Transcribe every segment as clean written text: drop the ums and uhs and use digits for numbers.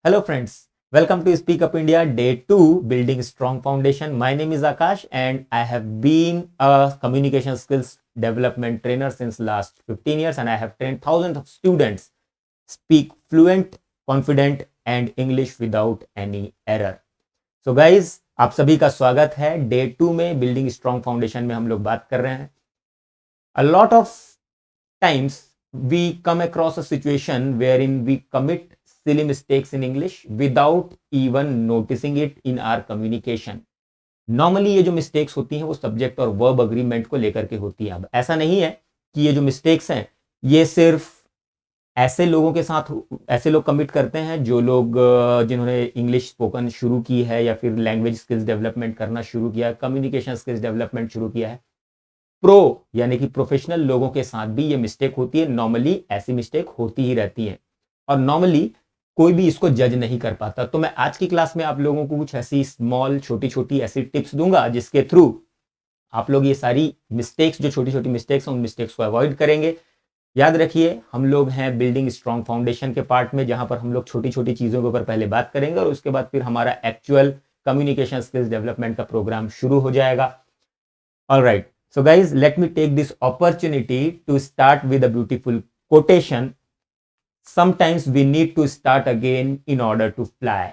Hello friends, welcome to Speak Up India Day 2 Building Strong Foundation. My name is Akash and I have been a communication skills development trainer since last 15 years and I have trained thousands of students speak fluent, confident and English without any error. So guys, आप सभी का स्वागत है day 2 में building strong foundation में हम लोग बात कर रहे हैं. A lot of times we come across a situation wherein we commit silly mistakes in English without even noticing it in our communication. Normally ये जो मिस्टेक्स होती हैं वो सब्जेक्ट और वर्ब अग्रीमेंट को लेकर के होती हैं. अब ऐसा नहीं है कि ये जो मिस्टेक्स हैं ये सिर्फ ऐसे लोगों के साथ ऐसे लोग कमिट करते हैं जो लोग जिन्होंने इंग्लिश स्पोकन शुरू की है या फिर लैंग्वेज स्किल्स डेवलपमेंट करना शुरू किया है, कम्युनिकेशन स्किल्स डेवलपमेंट शुरू किया है. प्रो यानी कि प्रोफेशनल लोगों के साथ भी ये मिस्टेक होती है. नॉर्मली ऐसी मिस्टेक होती ही रहती है और नॉर्मली कोई भी इसको जज नहीं कर पाता. तो मैं आज की क्लास में आप लोगों को कुछ ऐसी स्मॉल छोटी छोटी ऐसी टिप्स दूंगा जिसके थ्रू आप लोग ये सारी मिस्टेक्स जो छोटी छोटी मिस्टेक्स हैं उन मिस्टेक्स को अवॉइड करेंगे. याद रखिए हम लोग हैं बिल्डिंग स्ट्रॉन्ग फाउंडेशन के पार्ट में, जहां पर हम लोग छोटी छोटी चीजों के ऊपर पहले बात करेंगे और उसके बाद फिर हमारा एक्चुअल कम्युनिकेशन स्किल्स डेवलपमेंट का प्रोग्राम शुरू हो जाएगा. Alright, so guys, let me take this opportunity to start with a beautiful quotation. Sometimes we need to start again in order to fly.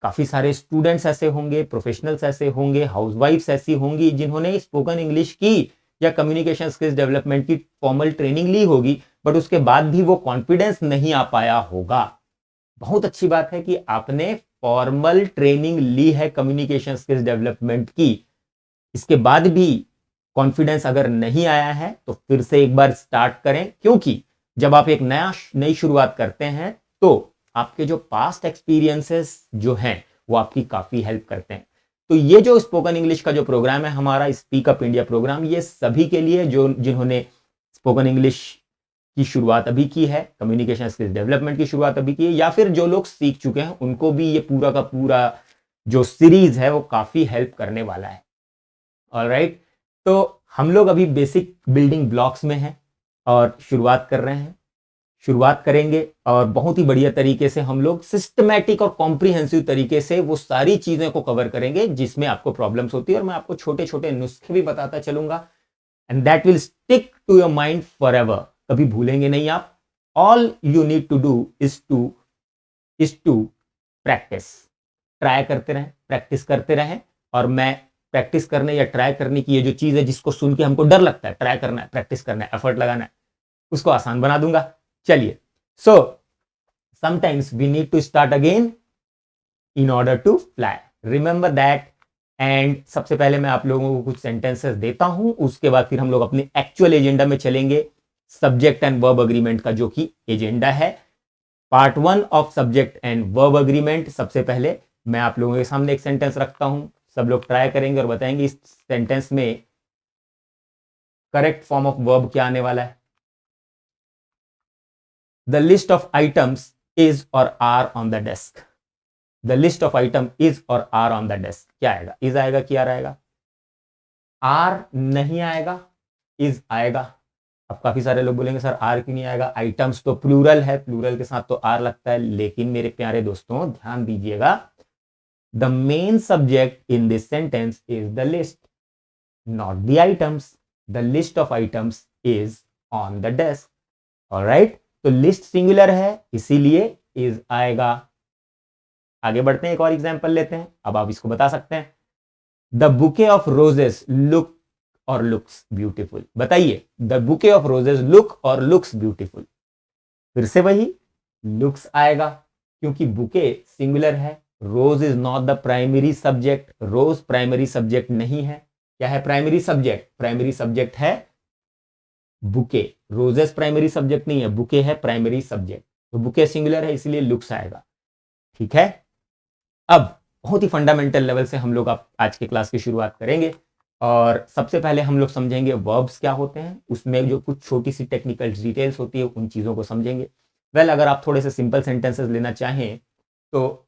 काफी सारे स्टूडेंट्स ऐसे होंगे, प्रोफेशनल्स ऐसे होंगे, हाउसवाइफ्स ऐसी होंगी जिन्होंने स्पोकन इंग्लिश की या कम्युनिकेशन स्किल्स डेवलपमेंट की फॉर्मल ट्रेनिंग ली होगी, बट उसके बाद भी वो कॉन्फिडेंस नहीं आ पाया होगा. बहुत अच्छी बात है कि आपने फॉर्मल ट्रेनिंग ली है कम्युनिकेशन स्किल्स डेवलपमेंट की. इसके बाद भी कॉन्फिडेंस अगर नहीं आया है तो फिर से एक बार स्टार्ट करें, क्योंकि जब आप एक नई शुरुआत करते हैं तो आपके जो पास्ट एक्सपीरियंसेस जो हैं वो आपकी काफी हेल्प करते हैं. तो ये जो स्पोकन इंग्लिश का जो प्रोग्राम है हमारा स्पीक अप इंडिया प्रोग्राम, ये सभी के लिए जो जिन्होंने स्पोकन इंग्लिश की शुरुआत अभी की है, कम्युनिकेशन स्किल्स डेवलपमेंट की शुरुआत अभी की है, या फिर जो लोग सीख चुके हैं उनको भी ये पूरा का पूरा जो सीरीज है वो काफी हेल्प करने वाला है. ऑलराइट, तो हम लोग अभी बेसिक बिल्डिंग ब्लॉक्स में हैं और शुरुआत कर रहे हैं, शुरुआत करेंगे और बहुत ही बढ़िया तरीके से हम लोग सिस्टमैटिक और कॉम्प्रिहेंसिव तरीके से वो सारी चीजें को कवर करेंगे जिसमें आपको प्रॉब्लम्स होती है, और मैं आपको छोटे छोटे नुस्खे भी बताता चलूंगा and that will stick to your mind for ever. कभी भूलेंगे नहीं आप. All you need to do is to practise. Try करते रहें, प्रैक्टिस करते रहें. और मैं प्रैक्टिस करने या ट्राई करने की ये जो चीज है जिसको सुन के हमको डर लगता है, ट्राई करना है, प्रैक्टिस करना है, एफर्ट लगाना है, उसको आसान बना दूंगा. चलिए, so sometimes we need to start again in order to fly. Remember that. And सबसे पहले मैं आप लोगों को कुछ सेंटेंसेस देता हूं, उसके बाद फिर हम लोग अपने एक्चुअल एजेंडा में चलेंगे, सब्जेक्ट एंड वर्ब अग्रीमेंट का जो कि एजेंडा है. Part 1 of subject and verb agreement. सबसे पहले मैं आप लोगों के सामने एक सेंटेंस रखता हूं, सब लोग ट्राई करेंगे और बताएंगे इस सेंटेंस में करेक्ट फॉर्म ऑफ वर्ब क्या आने वाला है. The list of items is or are on the desk. The list of item is or are on the desk. क्या आएगा? इज आएगा कि आर आएगा? आर नहीं आएगा, इज आएगा. अब काफी सारे लोग बोलेंगे सर आर क्यों नहीं आएगा, आइटम्स तो प्लूरल है, प्लूरल के साथ तो आर लगता है. लेकिन मेरे प्यारे दोस्तों ध्यान दीजिएगा, the main subject in this sentence is the list, not the items. The list of items is on the desk. All right, तो list singular है इसीलिए is आएगा. आगे बढ़ते हैं, एक और एग्जांपल लेते हैं. अब आप इसको बता सकते हैं. The bouquet of roses look और looks beautiful. बताइए, the bouquet of roses look और looks beautiful. फिर से वही looks आएगा क्योंकि bouquet singular है. Rose is not the primary subject. Rose primary subject नहीं है. क्या है प्राइमरी सब्जेक्ट? प्राइमरी सब्जेक्ट है बुके. रोजेस प्राइमरी सब्जेक्ट नहीं है, बुके है प्राइमरी सब्जेक्ट. तो बुके सिंगुलर है इसलिए लुक्स आएगा. ठीक है. अब बहुत ही फंडामेंटल लेवल से हम लोग आज के क्लास की शुरुआत करेंगे और सबसे पहले हम लोग समझेंगे वर्ब्स क्या होते हैं, उसमें जो कुछ छोटी सी टेक्निकल डिटेल्स होती है उन चीजों को समझेंगे. अगर आप थोड़े से सिंपल सेंटेंसेस लेना चाहें तो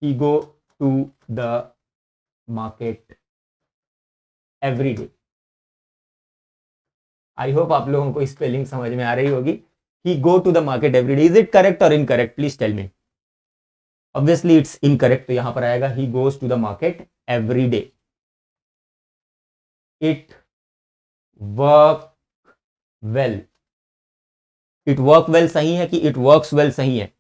he go to the market every day. I hope आप लोगों को स्पेलिंग समझ में आ रही होगी. he go to the market every day. Is it correct or incorrect? Please tell me. Obviously it's incorrect, तो यहां पर आएगा he goes to the market every day. It work well. It work well सही है कि it works well सही है?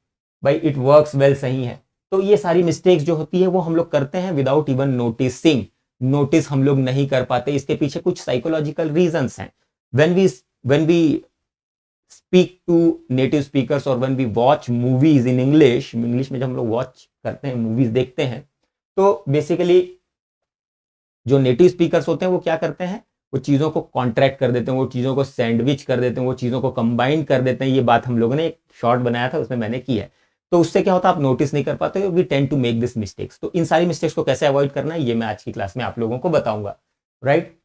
भाई it works well सही है. तो ये सारी मिस्टेक्स जो होती है वो हम लोग करते हैं विदाउट इवन नोटिसिंग. नोटिस हम लोग नहीं कर पाते. इसके पीछे कुछ साइकोलॉजिकल रीजंस हैं. when we speak to native speakers or when we watch movies in English में जब हम लोग वॉच करते हैं, मूवीज देखते हैं, तो बेसिकली जो नेटिव स्पीकर्स होते हैं वो क्या करते हैं, वो चीज़ों को कॉन्ट्रैक्ट कर देते हैं, वो चीज़ों को सैंडविच कर देते हैं, वो चीज़ों को कंबाइन कर देते हैं. ये बात हम लोगों ने एक शॉर्ट बनाया था, उसमें मैंने की है. तो उससे क्या होता है, आप नोटिस नहीं कर पाते. We tend to make this mistakes. तो इन सारी मिस्टेक्स को कैसे अवॉइड करना है, ये मैं आज की क्लास में आप लोगों को बताऊंगा. राइट.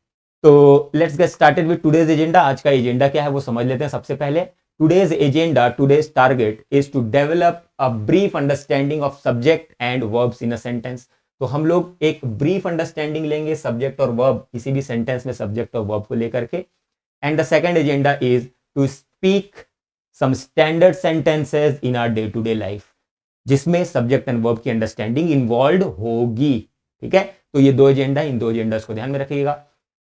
तो let's get started with today's agenda. आज का एजेंडा क्या है वो समझ लेते हैं. सबसे पहले today's agenda, today's target is to develop a brief understanding of subject and verbs in a sentence. तो हम लोग एक ब्रीफ अंडरस्टैंडिंग लेंगे सब्जेक्ट और वर्ब, किसी भी सेंटेंस में सब्जेक्ट और वर्ब को लेकर के. And the second agenda is to speak some standard sentences in our day to day life, जिसमें सब्जेक्ट एंड वर्ब की अंडरस्टैंडिंग इन्वॉल्व होगी. ठीक है. तो ये दो एजेंडा, इन दो एजेंडास को ध्यान में रखिएगा.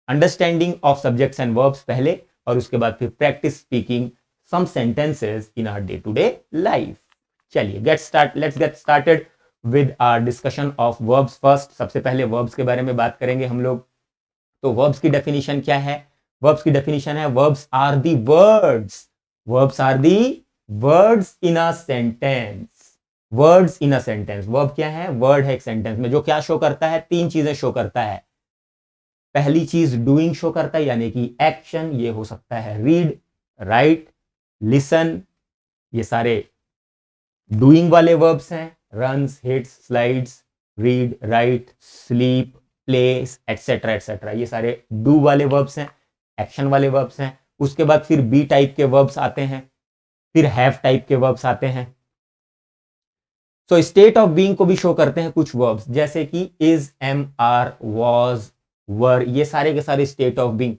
Understanding of subjects and verbs पहले, और उसके बाद फिर practise speaking some sentences in our day to day life. चलिए let's get started with our discussion of verbs first. सबसे पहले वर्ब्स के बारे में बात करेंगे हम लोग. तो वर्ब्स की डेफिनेशन क्या है? वर्ब्स की डेफिनेशन है verbs are the words. Verbs are the words in a sentence. Words in a sentence. Verb क्या है? वर्ड है एक सेंटेंस में, जो क्या शो करता है? तीन चीजें शो करता है. पहली चीज डूइंग शो करता है, यानी कि एक्शन. ये हो सकता है रीड, राइट, लिसन. ये सारे डूइंग वाले वर्ब्स हैं. Runs, hits, slides, read, right, sleep, place, etcetera etcetera. ये सारे डू वाले वर्ब्स हैं, एक्शन वाले वर्ब्स हैं. उसके बाद फिर बी टाइप के वर्ब्स आते हैं, फिर हैव टाइप के वर्ब्स आते हैं. सो स्टेट ऑफ बीइंग को भी शो करते हैं कुछ वर्ब्स, जैसे कि इज, एम, आर, वॉज, वर. ये सारे के सारे स्टेट ऑफ बीइंग.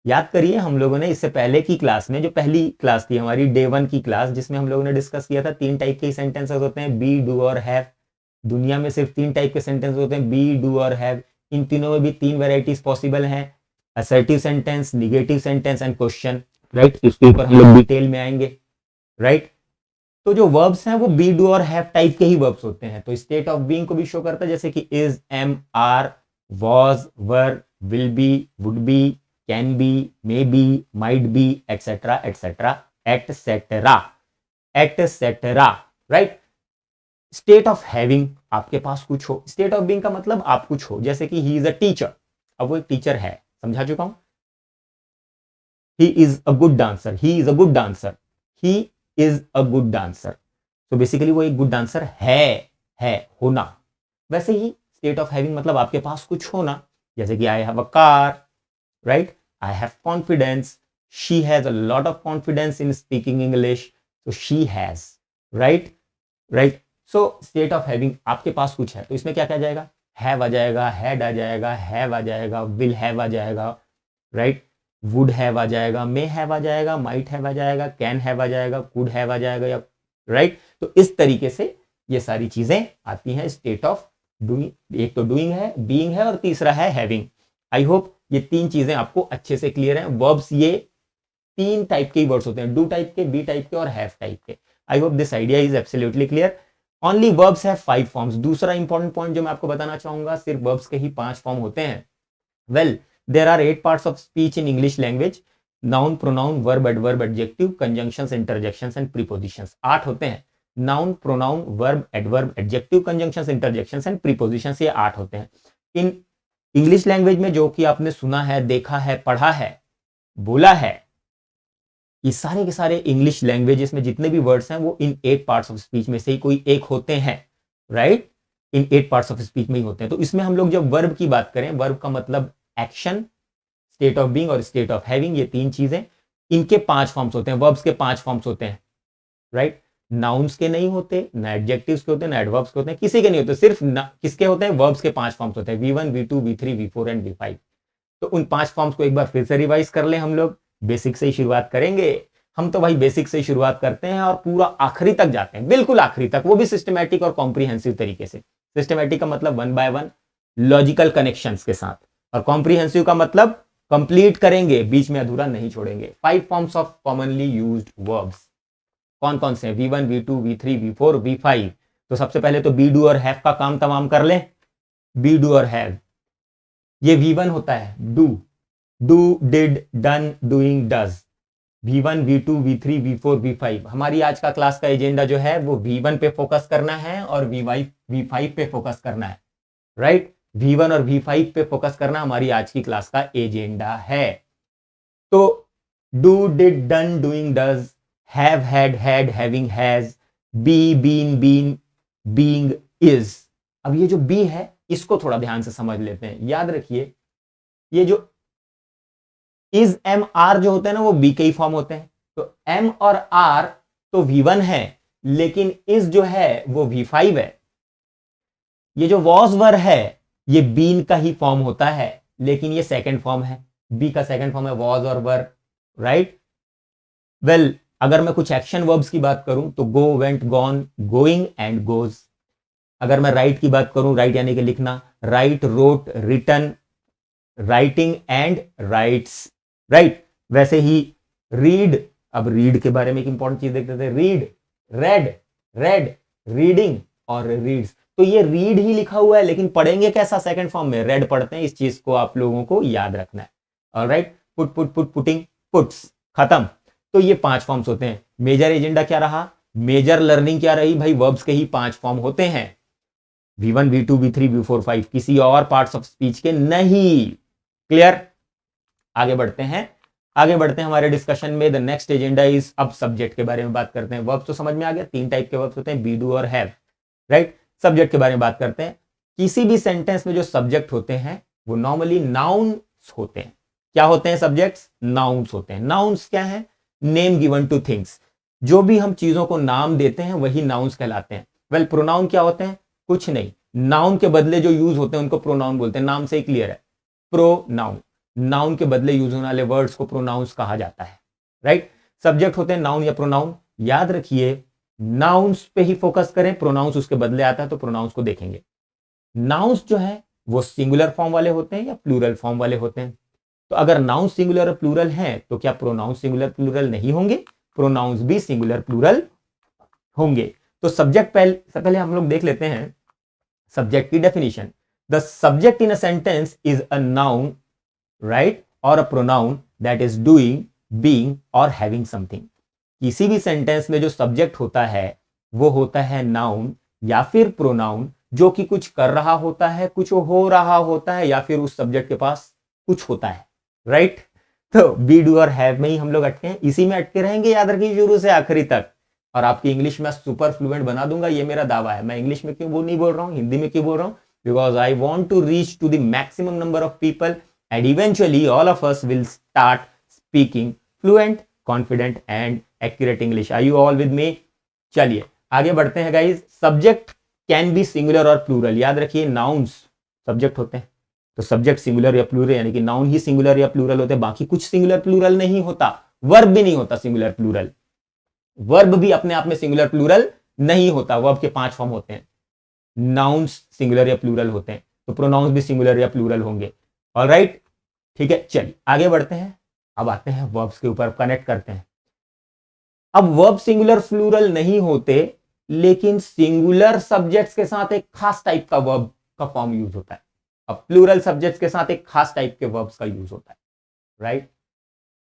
याद करिए हम लोगों ने इससे पहले की क्लास में, जो पहली क्लास थी हमारी डे 1 की क्लास, जिसमें हम लोगों ने डिस्कस किया था तीन टाइप के सेंटेंसेस होते हैं, बी, डू और हैव. दुनिया में सिर्फ तीन टाइप के सेंटेंस होते हैं, बी, डू और हैव. इन तीनों में भी तीन वेराइटीज पॉसिबल हैं, assertive sentence, negative sentence and question. Right. इसके ऊपर हम लोग डिटेल में आएंगे. राइट. तो जो वर्ब्स हैं वो बी, डू और हैव टाइप के ही वर्ब्स होते हैं. तो स्टेट ऑफ बीइंग को भी शो करता है, जैसे कि is, am, are, was, were, will be, would be, can be, may be, might be, etc., etc., etc., etc. Right? State of having, आपके पास कुछ हो. State of being का मतलब आप कुछ हो, जैसे कि he is a teacher. अब वो एक टीचर है, समझा चुका हूं. He is a good dancer. He is a good dancer. He is a good dancer. तो बेसिकली वो एक गुड डांसर है होना. वैसे ही स्टेट ऑफ हैविंग मतलब आपके पास कुछ होना, जैसे कि I have a car, right, I have confidence, she has a lot of confidence in speaking English, तो she has. Right. So state of having, आपके पास कुछ है, तो इसमें क्या क्या जाएगा? हैव आ जाएगा, हैड आ जाएगा, हैव आ जाएगा, विल हैव आ जाएगा, राइट, वुड हैव आ जाएगा, मे हैव आ जाएगा, माइट हैव आ जाएगा, कैन हैव आ जाएगा, कुड हैव आ जाएगा, या राइट. तो इस तरीके से ये सारी चीजें आती हैं स्टेट ऑफ डूइंग. एक तो डूइंग है, बीइंग है, और तीसरा है हैविंग. आई होप ये तीन चीजें आपको अच्छे से क्लियर हैं. वर्ब्स ये तीन टाइप के वर्ड्स होते हैं, डू टाइप के, बी टाइप के और हैव टाइप के. आई hope this idea is absolutely clear. Only verbs have 5 forms. दूसरा इंपॉर्टेंट पॉइंट जो मैं आपको बताना चाहूंगा, सिर्फ वर्ब्स के ही 5 फॉर्म होते हैं. Well, there are 8 parts of speech in English language. Noun, pronoun, verb, adverb, adjective, conjunctions, interjections and prepositions. 8 होते हैं. Noun, pronoun, verb, adverb, adjective, conjunctions, interjections and prepositions, ये 8 होते हैं. इन इंग्लिश लैंग्वेज में जो कि आपने सुना है, देखा है, पढ़ा है, बोला है, ये सारे के सारे इंग्लिश लैंग्वेजेस में जितने भी वर्ड्स हैं वो इन 8 पार्ट्स ऑफ स्पीच में से ही कोई एक होते हैं. Right. In 8 parts of speech में ही होते हैं. तो इसमें हम लोग जब वर्ब की बात करें, वर्ब का मतलब एक्शन, स्टेट ऑफ बीइंग और स्टेट ऑफ हैविंग, ये तीन चीजें, इनके 5 फॉर्म्स होते हैं. वर्ब्स के 5 फॉर्म्स होते हैं. राइट. नाउन्स के नहीं होते, ना एडजेक्टिव्स के होते हैं, ना एडवर्ब्स के होते हैं, किसी के नहीं होते. सिर्फ किसके होते हैं? वर्ब्स के 5 फॉर्म्स होते हैं, V1, V2, V3, V4 and V5. तो उन 5 फॉर्म्स को एक बार फिर से रिवाइज कर लें हम लोग. बेसिक से ही शुरुआत करेंगे. हम तो भाई बेसिक से शुरुआत करते हैं और पूरा आखिरी तक जाते हैं, बिल्कुल आखिरी तक, वो भी सिस्टमैटिक और कॉम्प्रिहेंसिव तरीके से। सिस्टमैटिक का मतलब 1 by 1 लॉजिकल कनेक्शंस के साथ, और कॉम्प्रिहेंसिव का मतलब कंप्लीट करेंगे, बीच में अधूरा नहीं छोड़ेंगे। 5 forms of commonly used verbs कौन कौन से हैं? V1, V2, V3, V4, V5। तो सबसे पहले तो बी डू और हैव का काम तमाम कर लें। बी डू और हैव, ये V1 होता है, do, did, done, doing, does. V1, V2, V3, V4, V5। हमारी आज का क्लास का एजेंडा जो है वो V1 पे फोकस करना है और V5 पे फोकस करना है, राइट? V1 और V5 पे फोकस करना हमारी आज की क्लास का एजेंडा है। तो do, did, done, doing, does, have, had, having, has, be, been, being, is. अब ये जो बी है इसको थोड़ा ध्यान से समझ लेते हैं। याद रखिए, ये जो इज, एम, आर जो होते हैं ना, वो बी के ही फॉर्म होते हैं। तो एम और आर तो V1 है, लेकिन इज जो है वो V5 है। ये जो वॉज वर है ये बीन का ही फॉर्म होता है, लेकिन ये सेकंड फॉर्म है। बी का सेकंड फॉर्म है वॉज और वर, राइट? वेल, अगर मैं कुछ एक्शन वर्ब्स की बात करूं तो go, went, gone, going and goes. अगर मैं राइट की बात करूं, राइट यानी कि लिखना, write, wrote, written, writing and writes, right? वैसे ही रीड, अब रीड के बारे में एक इंपॉर्टेंट चीज देखते थे, रीड, रेड, रीडिंग और रीड्स। तो ये रीड ही लिखा हुआ है, लेकिन पढ़ेंगे कैसा? सेकंड फॉर्म में, रेड पढ़ते हैं। इस चीज को आप लोगों को याद रखना है। ऑलराइट, पुटिंग, पुट्स, खत्म। तो ये 5 फॉर्म्स होते हैं। मेजर एजेंडा क्या रहा? मेजर लर्निंग क्या रही भाई? वर्ब्स के ही 5 फॉर्म होते हैं, V1, V2, V3, V4, V5, किसी और पार्ट्स ऑफ स्पीच के नहीं। क्लियर? आगे बढ़ते हैं हमारे डिस्कशन में। द नेक्स्ट एजेंडा इज, अब सब्जेक्ट के बारे में बात करते हैं। वर्ब्स तो समझ में आ गया, 3 टाइप के वर्ब्स होते हैं, बी, डू और हैव, राइट? सब्जेक्ट के बारे में बात करते हैं। किसी भी सेंटेंस में जो सब्जेक्ट होते हैं वो नॉर्मली नाउन्स होते हैं। क्या होते हैं सब्जेक्ट्स? नाउन्स होते हैं। नाउन्स क्या है? Name given two things. जो भी हम चीजों को नाम देते हैं वही नाउन्स कहलाते हैं। वेल, प्रोनाउन क्या होते हैं? कुछ नहीं, नाउन के बदले जो यूज होते हैं उनको प्रोनाउन बोलते हैं। नाम से ही क्लियर है, प्रोनाउन। नाउन के बदले यूज होने वाले वर्ड्स को प्रोनाउंस कहा जाता है, राइट? सब्जेक्ट होते हैं नाउन या प्रोनाउन। याद रखिए, नाउन्स पे ही फोकस करें, प्रोनाउंस उसके बदले आता है, तो प्रोनाउंस को देखेंगे। नाउन्स जो है वो सिंगुलर फॉर्म वाले होते हैं या प्लूरल फॉर्म वाले होते हैं? तो अगर नाउन सिंगुलर और प्लूरल हैं तो क्या प्रोनाउंस सिंगुलर प्लूरल नहीं होंगे? प्रोनाउंस भी सिंगुलर प्लूरल होंगे। तो सब्जेक्ट पहले हम लोग देख लेते हैं सब्जेक्ट की definition. The subject in a sentence is a noun, right, और a pronoun that is doing, being और हैविंग समथिंग। किसी भी सेंटेंस में जो सब्जेक्ट होता है वो होता है नाउन या फिर प्रोनाउन, जो कि कुछ कर रहा होता है, कुछ हो रहा होता है, या फिर उस सब्जेक्ट के पास कुछ होता है, राइट? तो बी, डू और हैव में ही हम लोग अटके हैं, इसी में अटके रहेंगे, याद रखिए, शुरू से आखिरी तक। और आपकी इंग्लिश में सुपर फ्लुएंट बना दूंगा, ये मेरा दावा है। मैं इंग्लिश में क्यों वो नहीं बोल रहा हूं, हिंदी में क्यों बोल रहा हूं? Because I want to reach to the maximum number of people and eventually all of us will start speaking fluent, confident and accurate English. Are you all with me? चलिए आगे बढ़ते हैं guys. Subject can be singular और plural. याद रखिए, nouns subject होते हैं, तो सब्जेक्ट सिंगुलर या प्लूरल, यानी कि नाउन ही सिंगुलर या प्लूरल होते हैं, बाकी कुछ सिंगुलर प्लूरल नहीं होता। वर्ब भी नहीं होता सिंगुलर प्लूरल, वर्ब भी अपने आप में सिंगुलर प्लूरल नहीं होता। वर्ब के 5 फॉर्म होते हैं, नाउन्स सिंगुलर या प्लूरल होते हैं, तो प्रोनाउंस भी सिंगुलर या प्लूरल होंगे। ऑलराइट, ठीक है, चलिए आगे बढ़ते हैं। अब आते हैं वर्ब्स के ऊपर, कनेक्ट करते हैं। अब वर्ब सिंगुलर प्लूरल नहीं होते, लेकिन सिंगुलर सब्जेक्ट्स के साथ एक खास टाइप का वर्ब का फॉर्म यूज होता है। अब प्लूरल सब्जेक्ट्स के साथ एक खास टाइप के वर्ब्स का यूज होता है, राइट?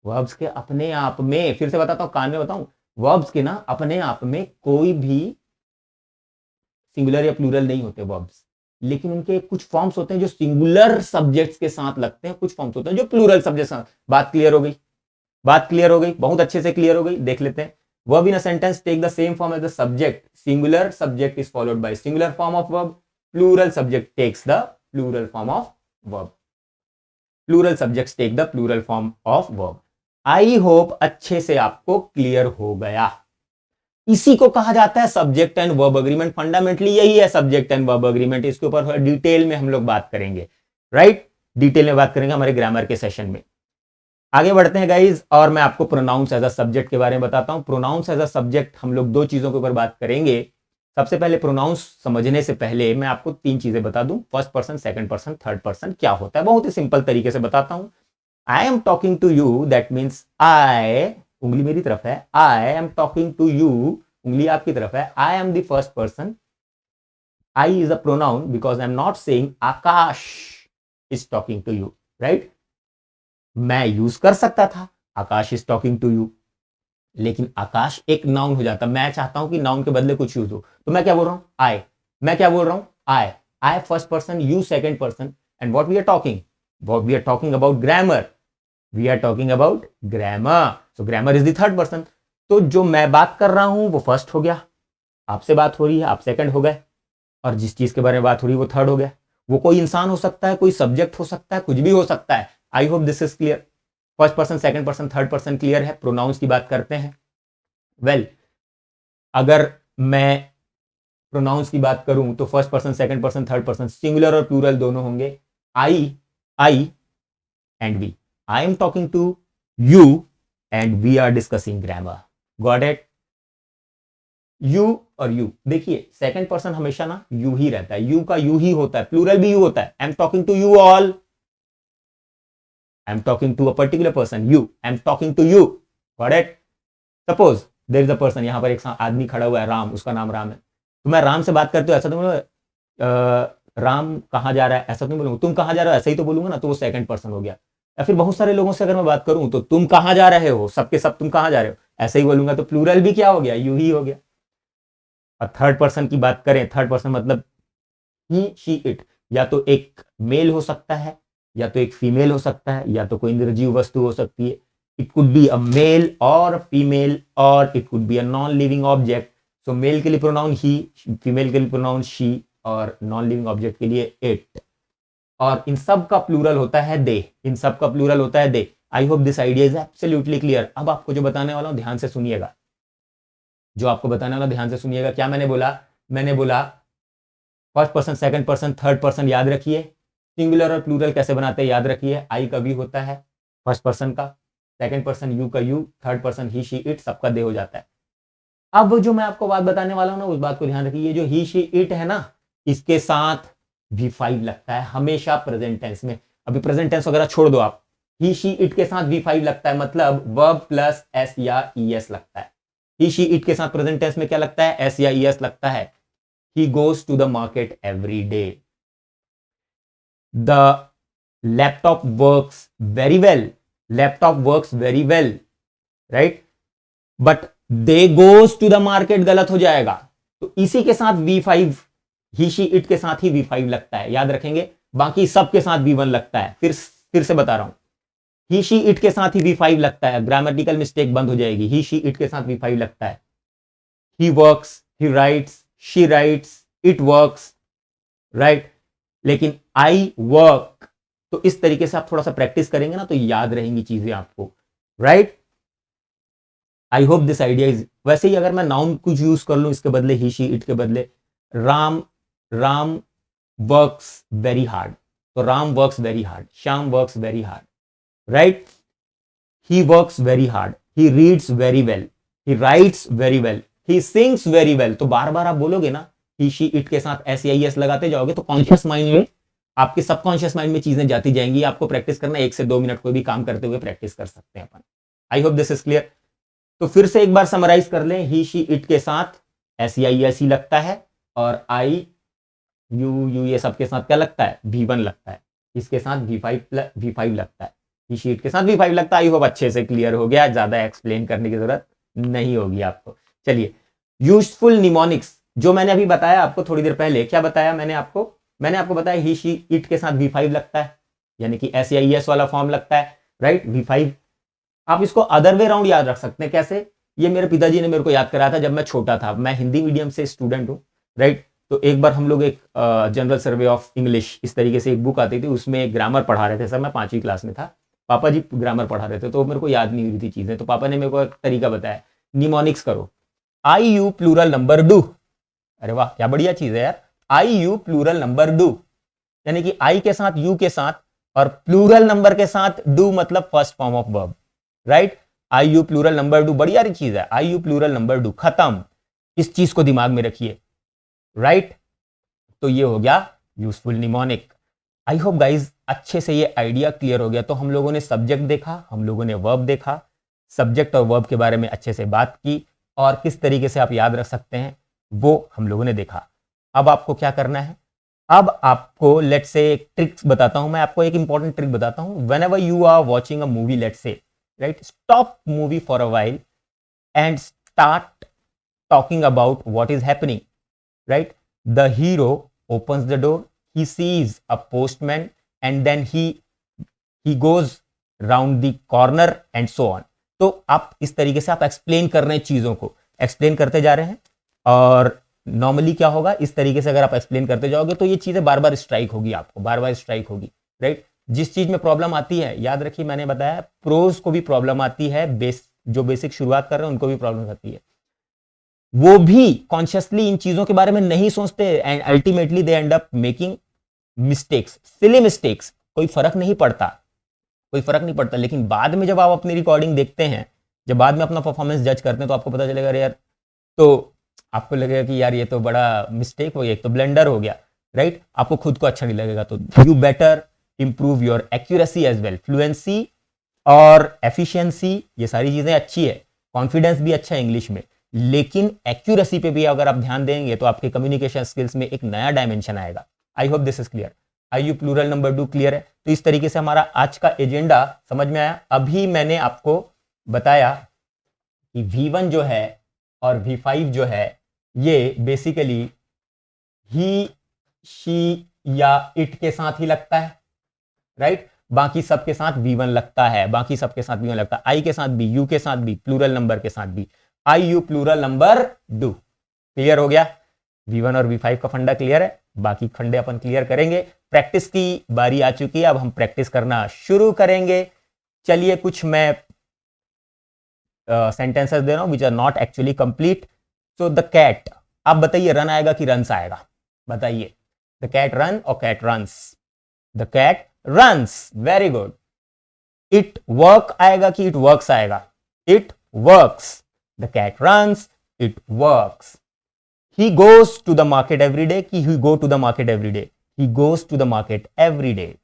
वर्ब्स के अपने आप में, फिर से बताता हूं, कान में बताऊं, वर्ब्स के ना अपने आप में कोई भी सिंगुलर या प्लूरल नहीं होते वर्ब्स, लेकिन उनके कुछ फॉर्म्स होते हैं जो सिंगुलर सब्जेक्ट्स के साथ लगते हैं, कुछ फॉर्म्स होते हैं जो प्लूरल सब्जेक्ट के साथ। बात क्लियर हो गई? बात क्लियर हो गई, बहुत अच्छे से क्लियर हो गई। देख लेते हैं। Verb in a sentence take the same form as the subject. Singular subject is followed by singular form of verb. Plural subject takes the plural form of verb. Plural subjects take the plural form of verb. I hope अच्छे से आपको clear हो गया। इसी को कहा जाता है subject and verb agreement. Fundamentally यही है सब्जेक्ट एंड वर्ब अग्रीमेंट। इसके ऊपर डिटेल में हम लोग बात करेंगे, राइट? डिटेल में बात करेंगे हमारे ग्रामर के सेशन में। आगे बढ़ते हैं गाइज, और मैं आपको प्रोनाउंस एज अ सब्जेक्ट के बारे में बताता हूं। प्रोनाउंस एज अ सब्जेक्ट हम लोग दो चीजों के ऊपर बात करेंगे। सबसे पहले प्रोनाउंस समझने से पहले मैं आपको तीन चीजें बता दूं, first person, second person, third person क्या होता है। बहुत ही सिंपल तरीके से बताता हूं। I am talking to you, that means I, उंगली मेरी तरफ है, I am talking to you, उंगली आपकी तरफ है, I am the first person. I is a pronoun because I am not saying Akash is talking to you, right. मैं use कर सकता था Akash is talking to you, लेकिन आकाश एक नाउन हो जाता। मैं चाहता हूं कि नाउन के बदले कुछ यूज हो, तो मैं क्या बोल रहा हूं, आई। मैं क्या बोल रहा हूं, I. I first person, you second person, and what we are talking, what we are talking about grammar, we are talking about grammar, so grammar is the third person. तो जो मैं बात कर रहा हूं वो फर्स्ट हो गया, आपसे बात हो रही है, आप सेकंड हो गए, और जिस चीज के बारे में बात हो रही है वो थर्ड हो गया। वो कोई इंसान हो सकता है, कोई सब्जेक्ट हो सकता है, कुछ भी हो सकता है। आई hope this is clear. First person, second person, third person clear है। प्रोनाउंस की बात करते हैं। वेल, अगर मैं प्रोनाउंस की बात करूं तो first person, second person, third person, singular और प्लूरल दोनों होंगे। I and we. I am talking to you and we are discussing grammar. Got it. You और यू, देखिए सेकंड पर्सन हमेशा ना यू ही रहता है, यू का यू ही होता है, प्लूरल भी यू होता है। I am talking to you all, I am talking to a particular person, you, I am talking to you. Got it. Suppose there is a person, यहां पर एक आदमी खड़ा हुआ है, राम, उसका नाम राम है। तो मैं राम से बात करते हो ऐसा तो बोलूंगा राम कहां जा रहा है, ऐसा तो नहीं बोलूंगा। तुम कहां जा रहे हो, ऐसा ही तो बोलूंगा ना, तो वो सेकंड पर्सन हो गया। या फिर बहुत सारे लोगों से अगर मैं बात करूं तो तुम कहां जा रहे हो, सबके सब तुम कहां जा रहे हो, ऐसे ही बोलूंगा, तो प्लूरल भी क्या हो गया, यू ही हो गया। और थर्ड पर्सन की बात करें, थर्ड पर्सन मतलब ही, शी, इट, या तो एक मेल हो सकता है, या तो एक फीमेल हो सकता है, या तो कोई निर्जीव वस्तु हो सकती है। It could be a male और फीमेल, और it could be a non living object. So male के लिए प्रोनाउन ही, फीमेल के लिए प्रोनाउन शी, और नॉन लिविंग ऑब्जेक्ट के लिए इट। और इन सब का प्लूरल होता है दे, इन सब का प्लूरल होता है they. I hope this idea is absolutely clear. अब आपको जो बताने वाला हूं ध्यान से सुनिएगा, जो आपको बताने वाला ध्यान से सुनिएगा। क्या मैंने बोला, मैंने बोला first person, second person, third person याद रखिए। सिंगुलर और प्लूरल कैसे बनाते हैं याद रखिए। आई का वी होता है फर्स्ट पर्सन का, सेकंड पर्सन यू का you, third person he, she, it, सबका दे हो जाता है। अब जो मैं आपको बात बताने वाला हूं ना, उस बात को ध्यान रखिए। ये जो ही, शी, इट है ना, इसके साथ V5 लगता है हमेशा प्रेजेंट टेंस में। अभी प्रेजेंट टेंस वगैरह छोड़ दो आप, ही, शी, इट के साथ V5 लगता है, मतलब वर्ब प्लस एस या ES लगता है। ही, शी, इट के साथ प्रेजेंट टेंस में क्या लगता है, एस या ES लगता है। He goes to the market every day. The laptop works very well. Laptop works very well, right? But they goes to the market गलत हो जाएगा। तो इसी के साथ V5, ही, शी, इट के साथ ही V5 लगता है, याद रखेंगे। बाकी सब के साथ V1 लगता है। फिर से बता रहा हूं, ही, शी, इट के साथ ही V5 लगता है, ग्रामेटिकल मिस्टेक बंद हो जाएगी। ही, शी, इट के साथ V5 लगता है। He works, he writes, she writes, it works, right. लेकिन आई वर्क, तो इस तरीके से आप थोड़ा सा प्रैक्टिस करेंगे ना तो याद रहेंगी चीजें आपको, right. I hope this idea is. वैसे ही अगर मैं नाउन कुछ यूज कर लूं इसके बदले, ही, शी, इट के बदले, Ram, Ram works very hard, तो Ram works very hard, Shyam works very hard, right. He works very hard, he reads very well, he writes very well, he sings very well. तो बार बार आप बोलोगे ना, ही, शी, इट के साथ एस या एस लगाते जाओगे तो कॉन्शियस माइंड में, आपके सबकॉन्शियस माइंड में चीजें जाती जाएंगी। आपको प्रैक्टिस करना, 1 से 2 मिनट कोई भी काम करते हुए प्रैक्टिस कर सकते हैं अपन। I hope this is clear. तो फिर से एक बार समराइज कर लें, ही, शी, इट के साथ एस या एस ही लगता है, और आई, यू, यू, ये सब के साथ क्या लगता है, V1 लगता है। इसके साथ V5 लगता है, ही, शी, इट के साथ V5 लगता है। आई होप अच्छे से क्लियर हो गया, ज्यादा एक्सप्लेन करने की जरूरत नहीं होगी आपको। चलिए, यूजफुल निमोनिक्स जो मैंने अभी बताया आपको थोड़ी देर पहले, क्या बताया मैंने आपको बताया ही, शी, इट के साथ V5 लगता है, यानी कि एस या ES वाला फॉर्म लगता है, राइट, V5। आप इसको अदर वे राउंड याद रख सकते हैं। कैसे, ये मेरे पिताजी ने मेरे को याद कराया था जब मैं छोटा था। मैं हिंदी मीडियम से स्टूडेंट हूँ, राइट। तो एक बार हम लोग एक जनरल सर्वे ऑफ इंग्लिश, इस तरीके से एक बुक आती थी, उसमें ग्रामर पढ़ा रहे थे सर। मैं 5वीं क्लास में था, पापा जी ग्रामर पढ़ा रहे थे, तो मेरे को याद नहीं हुई थी चीजें। तो पापा ने मेरे को एक तरीका बताया, निमोनिक्स करो, आई, यू, प्लूरल नंबर डू। अरे वाह, क्या बढ़िया चीज है यार। आई, यू, प्लूरल नंबर डू, यानी कि आई के साथ, यू के साथ और प्लूरल नंबर के साथ डू मतलब first form of verb, right. I you plural number do, बड़ी यारी चीज है, I you plural number do, खत्म। इस चीज को दिमाग में रखिए, राइट। तो ये हो गया useful mnemonic. I hope guys अच्छे से ये आइडिया क्लियर हो गया। तो हम लोगों ने सब्जेक्ट देखा, हम लोगों ने वर्ब देखा, सब्जेक्ट और वर्ब के बारे में अच्छे से बात की, और किस तरीके से आप याद रख सकते हैं वो हम लोगों ने देखा। अब आपको क्या करना है, अब आपको लेट्स से एक ट्रिक्स बताता हूं, मैं आपको एक इंपॉर्टेंट ट्रिक बताता हूं। Whenever you are watching a movie, let's say, right, stop movie for a while and start talking about what is happening, right? The hero opens the door, he sees a postman, and then he goes round the corner and so on. तो आप इस तरीके से आप explain कर रहे हैं, चीजों को एक्सप्लेन करते जा रहे हैं, और नॉर्मली क्या होगा, इस तरीके से अगर आप एक्सप्लेन करते जाओगे तो ये चीजें बार बार स्ट्राइक होगी, आपको बार बार स्ट्राइक होगी, राइट। जिस चीज में प्रॉब्लम आती है, याद रखिए मैंने बताया प्रोज को भी प्रॉब्लम आती है, जो बेसिक शुरुआत कर रहे हैं उनको भी प्रॉब्लम आती है, वो भी कॉन्शियसली इन चीजों के बारे में नहीं सोचते, and ultimately they and up making mistakes, silly mistakes. कोई फर्क नहीं पड़ता, कोई फर्क नहीं पड़ता, लेकिन बाद में जब आप अपनी रिकॉर्डिंग देखते हैं, जब बाद में अपना परफॉर्मेंस जज करते हैं, तो आपको पता चलेगा यार, तो आपको लगेगा कि यार ये तो बड़ा मिस्टेक हो गया, एक तो ब्लेंडर हो गया, राइट। आपको खुद को अच्छा नहीं लगेगा। तो you better improve your accuracy as well, fluency और एफिशिएंसी, ये सारी चीजें अच्छी है, कॉन्फिडेंस भी अच्छा है इंग्लिश में, लेकिन एक्यूरेसी पे भी अगर आप ध्यान देंगे तो आपके कम्युनिकेशन स्किल्स में एक नया डायमेंशन आएगा। I hope this is clear. I you plural number do clear है। तो इस तरीके से हमारा आज का एजेंडा समझ में आया। अभी मैंने आपको बताया कि V1 जो है और V5 जो है, ये बेसिकली ही, शी या इट के साथ ही लगता है, राइट। बाकी सबके साथ V1 लगता है, बाकी सबके साथ V1 लगता है, आई के साथ भी, यू के साथ भी, प्लूरल नंबर के साथ भी, I you plural number do. Clear हो गया। V1 और V5 का फंडा क्लियर है, बाकी फंडे अपन क्लियर करेंगे। प्रैक्टिस की बारी आ चुकी है, अब हम प्रैक्टिस करना शुरू करेंगे। चलिए कुछ मैं सेंटेंसेस दे रहा हूं which are not actually complete. So the cat, आप बताइए रन आएगा कि रन्स आएगा, बताइए। द कैट रन और cat runs? The cat runs, very good. It work आएगा कि इट वर्क्स आएगा? It works. The cat runs, it works. He goes to the market every day, कि he go to the market every day? He goes to the market every day.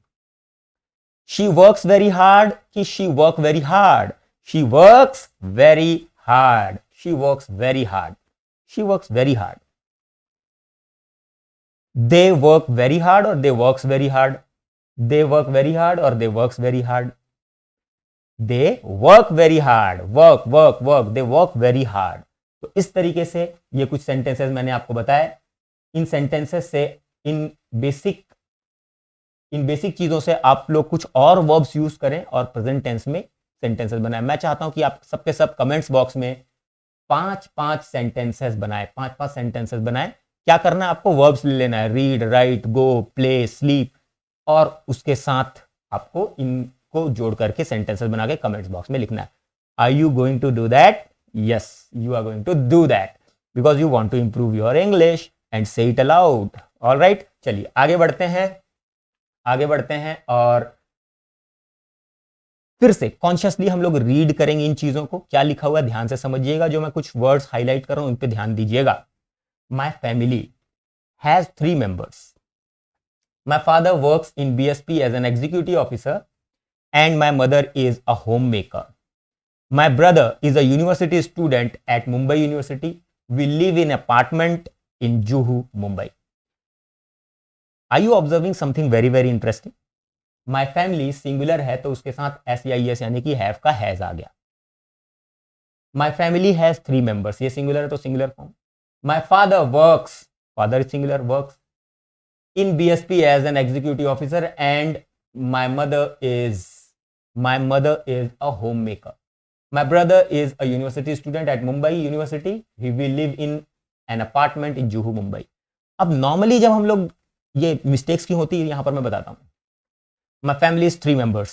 She works very hard, कि she work very hard? She works very hard. She works very hard. She works very hard. They work very hard or they works very hard? They work very hard or they works very hard? They work very hard. Work, work, work. They work very hard. तो इस तरीके से ये कुछ sentences मैंने आपको बताए। इन sentences से, इन बेसिक चीजों से आप लोग कुछ और वर्ब्स यूज करें और प्रेजेंट टेंस में सेंटेंसेस बनाएं। मैं चाहता हूं कि आप सबके सब कमेंट्स बॉक्स में 5-5 सेंटेंसेस बनाएं, 5-5 सेंटेंसेस बनाएं। क्या करना है आपको? वर्ब्स ले लेना है, रीड, राइट, गो, प्ले, स्लीप, और उसके साथ आपको इनको जोड़ करके सेंटेंसेस बना के कमेंट्स बॉक्स में लिखना है। Are you going to do that? Yes, you are going to do that because you want to improve your English and say it aloud. Alright, चलिए आगे बढ़ते हैं और फिर से कॉन्शियसली हम लोग रीड करेंगे इन चीजों को। क्या लिखा हुआ है ध्यान से समझिएगा, जो मैं कुछ वर्ड्स हाईलाइट कर रहा हूं उन पे ध्यान दीजिएगा। My family has 3 members. My father works in BSP as an executive officer and my mother is a homemaker. My brother is a university student at Mumbai University. We live in apartment in Juhu, Mumbai. Are you observing something very very interesting? My family singular है तो उसके साथ SEIS यानी कि have का has आ गया। My family has 3 members, ये singular है तो singular form। My father works, father is singular, works in BSP as an executive officer and my mother is a homemaker. My brother is a university student at Mumbai University. We live in an apartment in Juhu, Mumbai. अब normally जब हम लोग ये mistakes क्यों होती है यहां पर मैं बताता हूं। My family is 3 members,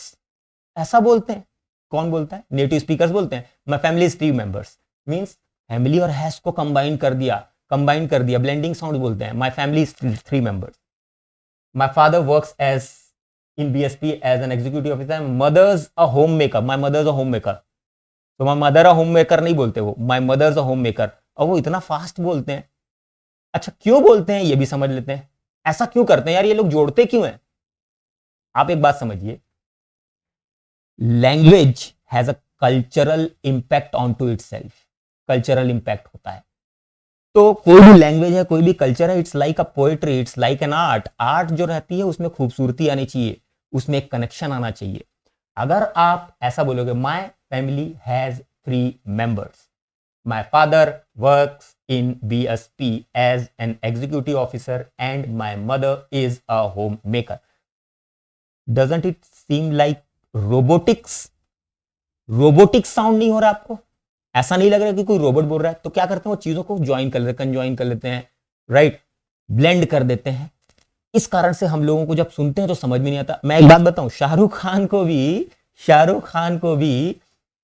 ऐसा बोलते हैं। कौन बोलता है? नेटिव स्पीकर्स बोलते हैं। My family is 3 members means family और हैज को कंबाइन कर दिया, ब्लेंडिंग साउंड बोलते हैं। My family is 3 members. My father works as in BSP as an executive officer. Mother's a homemaker. My mother's a homemaker. तो my mother a homemaker नहीं बोलते वो, my mother's a homemaker. और वो इतना fast बोलते हैं. अच्छा क्यों बोलते हैं ये भी समझ लेते हैं. ऐसा क्यों करते हैं यार, ये लोग जोड़ते क्यों हैं. आप एक बात समझिए, language has a cultural impact on to itself. Cultural impact होता है. तो कोई भी लैंग्वेज है, कोई भी कल्चर है, it's like a poetry, it's like an art. Art जो रहती है उसमें खूबसूरती आनी चाहिए, उसमें एक कनेक्शन आना चाहिए. अगर आप ऐसा बोलोगे, my family has 3 members. My father works in BSP as an executive officer and my mother is a homemaker. Doesn't it seem like robotics? Robotic sound नहीं हो रहा आपको? ऐसा नहीं लग रहा कि कोई रोबोट बोल रहा है? तो क्या करते हैं, वो चीजों को ज्वाइन कर लेते हैं, कंजॉइन कर लेते हैं, राइट, ब्लेंड कर देते हैं. इस कारण से हम लोगों को जब सुनते हैं तो समझ में नहीं आता. मैं एक बात बताऊं, शाहरुख खान को भी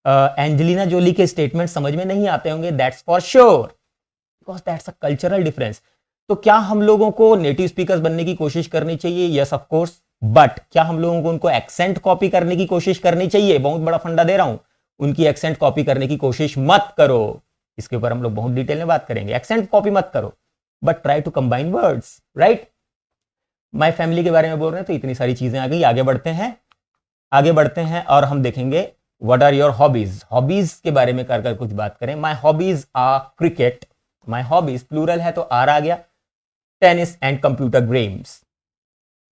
एंजेलिना जोली के स्टेटमेंट समझ में नहीं आते होंगे. That's for sure, because that's a cultural difference. तो क्या हम लोगों को नेटिव स्पीकर्स बनने की कोशिश करनी चाहिए? Yes of course. बट क्या हम लोगों को उनको एक्सेंट कॉपी करने की कोशिश करनी चाहिए? बहुत बड़ा फंडा दे रहा हूं, उनकी एक्सेंट कॉपी करने की कोशिश मत करो. इसके ऊपर हम लोग बहुत डिटेल में बात करेंगे. एक्सेंट कॉपी मत करो, but try to combine words, right. My family के बारे में बोल रहे हैं तो इतनी सारी चीजें आ गई. आगे बढ़ते हैं और हम देखेंगे what are your hobbies. Hobbies के बारे में कर कुछ बात करें. My hobbies are cricket. My hobbies plural है तो आर आ गया. Tennis and computer games.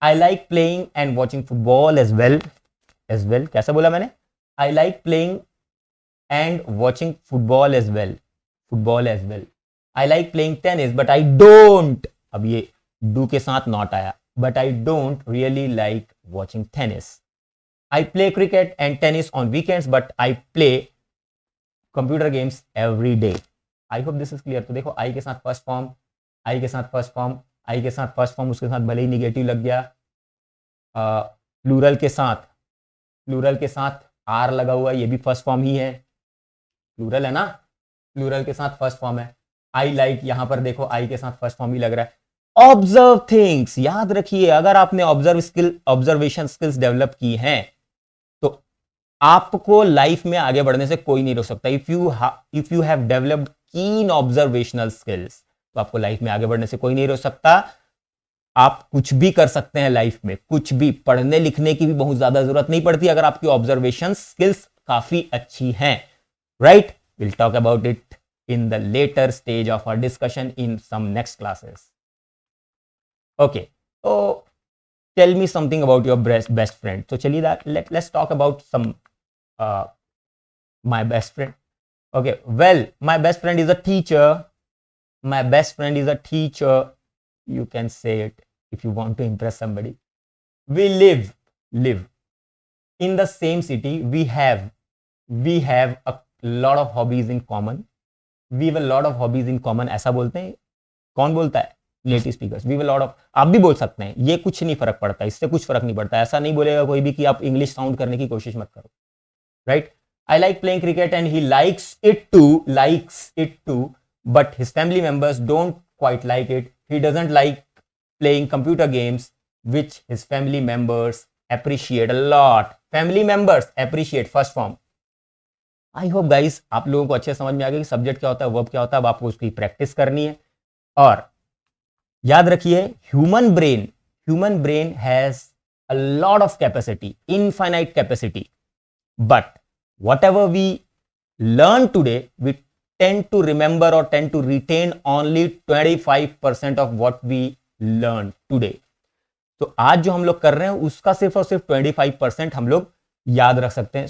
I like playing and watching football as well. कैसा बोला मैंने? I like playing and watching football as well. I like playing tennis, but I don't. अब ये do के साथ not आया. But I don't really like watching tennis. I play cricket and tennis on weekends, but I play computer games every day. I hope this is clear. तो देखो I के साथ first form, उसके साथ भले ही निगेटिव लग गया. प्लूरल के साथ आर लगा हुआ, ये भी फर्स्ट फॉर्म ही है. प्लूरल है ना, प्लूरल के साथ फर्स्ट फॉर्म है. आई लाइक, यहां पर देखो आई के साथ फर्स्ट फॉर्म ही लग रहा है. ऑब्जर्व थिंग्स, याद रखिए, अगर आपने ऑब्जर्वेशन स्किल्स डेवलप की हैं तो आपको लाइफ में आगे बढ़ने से कोई नहीं रोक सकता. इफ यू हैव डेवलप्ड कीन ऑब्जर्वेशनल स्किल्स, तो आपको लाइफ में आगे बढ़ने से कोई नहीं रोक सकता. आप कुछ भी कर सकते हैं लाइफ में, कुछ भी. पढ़ने लिखने की भी बहुत ज्यादा जरूरत नहीं पड़ती अगर आपकी ऑब्जर्वेशन स्किल्स काफी अच्छी हैं, right. Will talk about it in the later stage of our discussion in some next classes. Okay, तो tell me something about your best friend. तो चलिए let's talk about some my best friend. Okay, well, my best friend is a teacher. You can say it if you want to impress somebody. We live in the same city. We have a lot of hobbies in common. We have a lot of hobbies in common. ऐसा बोलते हैं. कौन बोलता है? Native speakers. We have a lot of. आप भी बोल सकते हैं. ये कुछ नहीं फर्क पड़ता, इससे कुछ फर्क नहीं पड़ता. ऐसा नहीं बोलेगा कोई भी कि आप इंग्लिश साउंड करने की कोशिश मत करो, right. I like playing cricket and he likes it too, but his family members don't quite like it. He doesn't like playing computer games, which his family members appreciate a lot. Family members appreciate, first form. I hope guys आप लोगों को अच्छे समझ में आ गया कि subject क्या होता है, वर्ब क्या होता है. अब आपको उसकी प्रैक्टिस करनी है. और याद रखिए, human brain has a lot of capacity, infinite capacity, but whatever we learn today, we tend to remember or tend to retain only 25% of what we learned today. तो आज जो हम लोग कर रहे हैं उसका सिर्फ और सिर्फ 25% हम लोग याद रख सकते हैं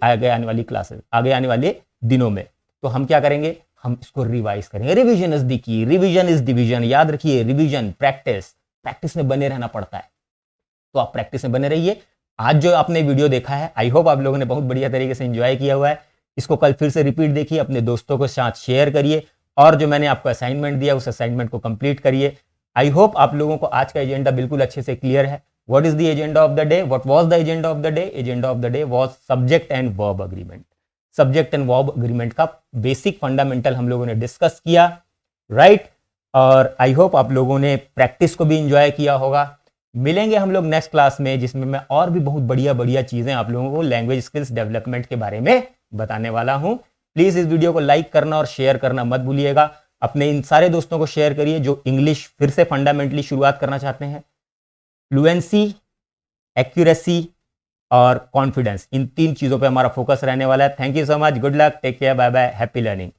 आगे आने वाली क्लासेस, आगे आने वाले दिनों में. तो हम क्या करेंगे, हम इसको रिवाइज करेंगे. Revision is the key, revision is division. याद रखिए, रिवीजन, प्रैक्टिस में बने रहना पड़ता है. तो आप प्रैक्टिस में बने रहिए. आज जो आपने वीडियो देखा है, आई होप आप लोगों ने बहुत बढ़िया तरीके से एंजॉय किया हुआ है. इसको कल फिर से रिपीट देखिए, अपने दोस्तों के साथ शेयर करिए, और जो मैंने आपको असाइनमेंट दिया उस असाइनमेंट को कंप्लीट करिए. आई होप आप लोगों को आज का एजेंडा बिल्कुल अच्छे से क्लियर है. What is the agenda of the day? What was the agenda of the day? Agenda of the day was subject and verb agreement. Subject and verb agreement का बेसिक फंडामेंटल हम लोगों ने discuss किया, right. और I hope आप लोगों ने practice को भी इंजॉय किया होगा. मिलेंगे हम लोग नेक्स्ट क्लास में, जिसमें मैं और भी बहुत बढ़िया बढ़िया चीजें आप लोगों को लैंग्वेज स्किल्स डेवलपमेंट के बारे में बताने वाला हूं। प्लीज इस वीडियो को लाइक करना और शेयर करना मत भूलिएगा। अपने इन सारे दोस्तों को शेयर करिए जो इंग्लिश फिर से फंडामेंटली शुरुआत करना चाहते हैं। फ्लुएंसी, एक्यूरेसी और कॉन्फिडेंस, इन 3 चीजों पे हमारा फोकस रहने वाला है। Thank you so much, good luck, take care, bye bye, happy learning.